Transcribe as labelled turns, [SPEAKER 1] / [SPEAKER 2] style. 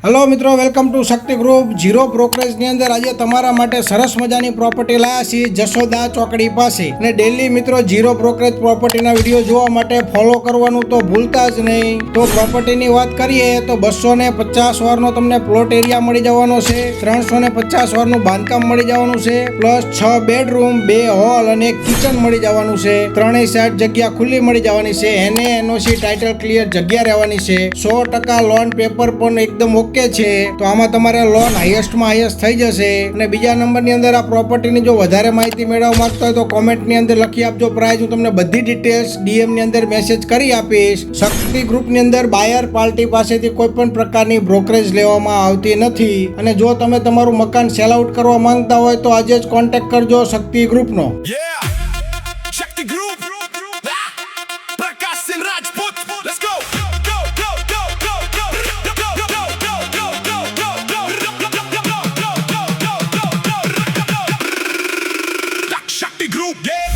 [SPEAKER 1] Hello मित्रों, welcome to शक्ति group. Zero brokerage ની અંદર આજે તમારા માટે સરસ મજાની પ્રોપર્ટી લાયા છીએ જશોદા ચોકડી પાસે। અને ડેલી મિત્રો જીરો બ્રોકરેજ પ્રોપર્ટીના વિડીયો જોવા માટે ફોલો કરવાનું તો ભૂલતા જ નહીં। તો પ્રોપર્ટીની વાત કરીએ તો 250 વારનો તમને પ્લોટ એરિયા મળી જવાનો છે, 350 વારનું બાંધકામ મળી જવાનું છે, પ્લસ 6 બેડરૂમ, 2 હોલ અને 1 કિચન મળી જવાનું છે। ત્રણેય સાઈડ જગ્યા ખુલ્લી મળી જવાની છે, એને એનઓસી ટાઇટલ ક્લિયર જગ્યા રહેવાની છે। 100% લોન પેપર પણ એકદમ ઓકે છે। તો આમાં તમારે લોન હાઈએસ્ટમાં હાઈએસ્ટ થઈ જશે। અને બીજા નંબરની અંદર આ પ્રોપર્ટીની જો વધારે માહિતી મેળવવા માંગતા હોય તો કોમેન્ટની અંદર લખી આપજો પ્રાઇસ, હું તમને બધી ડિટેલ્સ ડીએમની અંદર મેસેજ કરી આપીશ। શક્તિ ગ્રુપની અંદર બાયર પાર્ટી પાસેથી કોઈ પણ પ્રકારની બ્રોકરેજ લેવામાં આવતી નથી। અને જો તમે તમારું મકાન સેલ આઉટ કરવા માંગતા હોય તો આજે જ કોન્ટેક્ટ કરજો શક્તિ ગ્રુપનો।
[SPEAKER 2] Shakti Group, Prakash Singh Rajput, let's go. Shakti Group, yeah.